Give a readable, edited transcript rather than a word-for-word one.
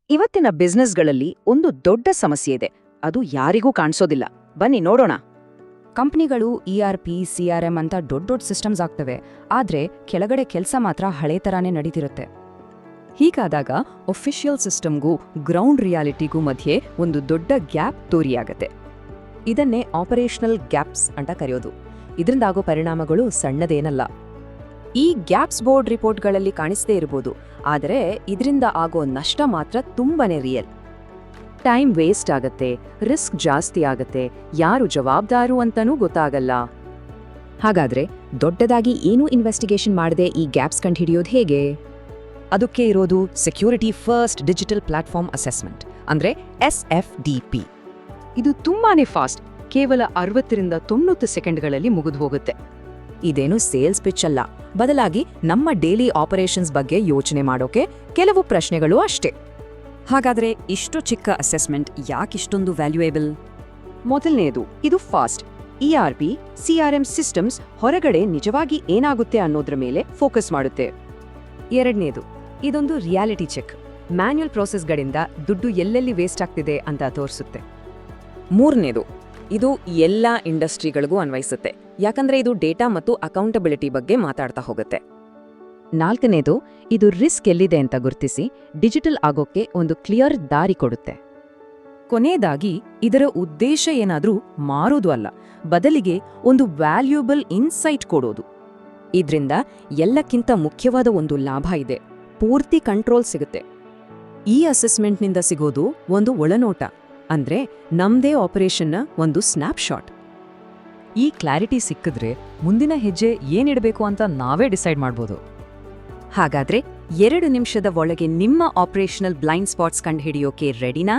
ಇವತ್ತಿನ ಬಿಸ್ನೆಸ್ಗಳಲ್ಲಿ ಒಂದು ದೊಡ್ಡ ಸಮಸ್ಯೆ ಇದೆ. ಅದು ಯಾರಿಗೂ ಕಾಣಿಸೋದಿಲ್ಲ. ಬನ್ನಿ ನೋಡೋಣ. ಕಂಪ್ನಿಗಳು ERP, CRM ಅಂತ ದೊಡ್ಡ ಸಿಸ್ಟಮ್ಸ್ ಆಗ್ತವೆ, ಆದ್ರೆ ಕೆಳಗಡೆ ಕೆಲಸ ಮಾತ್ರ ಹಳೆ ಥರಾನೇ ನಡೀತಿರುತ್ತೆ. ಹೀಗಾದಾಗ ಒಫಿಷಿಯಲ್ ಸಿಸ್ಟಮ್ಗೂ ಗ್ರೌಂಡ್ ರಿಯಾಲಿಟಿಗೂ ಮಧ್ಯೆ ಒಂದು ದೊಡ್ಡ ಗ್ಯಾಪ್ ತೋರಿಯಾಗತ್ತೆ. ಇದನ್ನೇ ಆಪರೇಷನಲ್ ಗ್ಯಾಪ್ಸ್ ಅಂತ ಕರೆಯೋದು. ಇದರಿಂದಾಗೋ ಪರಿಣಾಮಗಳು ಸಣ್ಣದೇನಲ್ಲ. ಈ ಗ್ಯಾಪ್ಸ್ ಬೋರ್ಡ್ ರಿಪೋರ್ಟ್ಗಳಲ್ಲಿ ಕಾಣಿಸದೇ ಇರಬಹುದು, ಆದರೆ ಇದರಿಂದ ಆಗೋ ನಷ್ಟ ಮಾತ್ರ ತುಂಬಾನೇ ರಿಯಲ್. ಟೈಮ್ ವೇಸ್ಟ್ ಆಗತ್ತೆ, ರಿಸ್ಕ್ ಜಾಸ್ತಿ ಆಗತ್ತೆ, ಯಾರು ಜವಾಬ್ದಾರು ಅಂತನೂ ಗೊತ್ತಾಗಲ್ಲ. ಹಾಗಾದ್ರೆ ದೊಡ್ಡದಾಗಿ ಏನೂ ಇನ್ವೆಸ್ಟಿಗೇಷನ್ ಮಾಡದೆ ಈ ಗ್ಯಾಪ್ಸ್ ಕಂಡುಹಿಡಿಯೋದು ಹೇಗೆ? ಅದಕ್ಕೆ ಇರೋದು security first digital platform assessment, ಅಂದ್ರೆ SFDP. ಇದು ತುಂಬಾನೇ ಫಾಸ್ಟ್. ಕೇವಲ 60ರಿಂದ 90 ಸೆಕೆಂಡ್ಗಳಲ್ಲಿ ಮುಗಿದು ಹೋಗುತ್ತೆ. ಇದೇನು ಸೇಲ್ಸ್ ಪಿಚ್ ಅಲ್ಲ, ಬದಲಾಗಿ ನಮ್ಮ ಡೈಲಿ ಆಪರೇಷನ್ಸ್ ಬಗ್ಗೆ ಯೋಚನೆ ಮಾಡೋಕೆ ಕೆಲವು ಪ್ರಶ್ನೆಗಳು ಅಷ್ಟೇ. ಹಾಗಾದ್ರೆ ಇಷ್ಟು ಚಿಕ್ಕ ಅಸೆಸ್ಮೆಂಟ್ ಯಾಕಿಷ್ಟೊಂದು ವ್ಯಾಲ್ಯೂಯೇಬಲ್? ಮೊದಲನೇದು, ಇದು ಫಾಸ್ಟ್. ERP, CRM ಸಿಸ್ಟಮ್ಸ್ ಹೊರಗಡೆ ನಿಜವಾಗಿ ಏನಾಗುತ್ತೆ ಅನ್ನೋದ್ರ ಮೇಲೆ ಫೋಕಸ್ ಮಾಡುತ್ತೆ. ಎರಡನೇದು, ಇದೊಂದು ರಿಯಾಲಿಟಿ ಚೆಕ್. ಮ್ಯಾನ್ಯುಯಲ್ ಪ್ರೋಸೆಸ್ಗಳಿಂದ ದುಡ್ಡು ಎಲ್ಲೆಲ್ಲಿ ವೇಸ್ಟ್ ಆಗ್ತಿದೆ ಅಂತ ತೋರಿಸುತ್ತೆ. ಮೂರನೇದು, ಇದು ಎಲ್ಲ ಇಂಡಸ್ಟ್ರಿಗಳಿಗೂ ಅನ್ವಯಿಸುತ್ತೆ, ಯಾಕಂದ್ರೆ ಇದು ಡೇಟಾ ಮತ್ತು ಅಕೌಂಟಬಿಲಿಟಿ ಬಗ್ಗೆ ಮಾತಾಡ್ತಾ ಹೋಗುತ್ತೆ. ನಾಲ್ಕನೇದು, ಇದು ರಿಸ್ಕ್ ಎಲ್ಲಿದೆ ಅಂತ ಗುರುತಿಸಿ ಡಿಜಿಟಲ್ ಆಗೋಕ್ಕೆ ಒಂದು ಕ್ಲಿಯರ್ ದಾರಿ ಕೊಡುತ್ತೆ. ಕೊನೆಯದಾಗಿ, ಇದರ ಉದ್ದೇಶ ಏನಾದ್ರೂ ಮಾರೋದು ಅಲ್ಲ, ಬದಲಿಗೆ ಒಂದು ವ್ಯಾಲ್ಯೂಬಲ್ ಇನ್ಸೈಟ್ ಕೊಡೋದು. ಇದ್ರಿಂದ ಎಲ್ಲಕ್ಕಿಂತ ಮುಖ್ಯವಾದ ಒಂದು ಲಾಭ ಇದೆ: ಪೂರ್ತಿ ಕಂಟ್ರೋಲ್ ಸಿಗುತ್ತೆ. ಈ ಅಸೆಸ್ಮೆಂಟ್ನಿಂದ ಸಿಗೋದು ಒಂದು ಒಳನೋಟ, ಅಂದ್ರೆ ನಮ್ದೇ ಆಪರೇಷನ್ನ ಒಂದು ಸ್ನ್ಯಾಪ್ಶಾಟ್. ಈ ಕ್ಲಾರಿಟಿ ಸಿಕ್ಕಿದ್ರೆ ಮುಂದಿನ ಹೆಜ್ಜೆ ಏನಿಡಬೇಕು ಅಂತ ನಾವೇ ಡಿಸೈಡ್ ಮಾಡ್ಬೋದು. ಹಾಗಾದ್ರೆ 2 ನಿಮಿಷದ ಒಳಗೆ ನಿಮ್ಮ ಆಪರೇಷನಲ್ ಬ್ಲೈಂಡ್ ಸ್ಪಾಟ್ಸ್ ಕಂಡುಹಿಡಿಯೋಕೆ ರೆಡಿನಾ?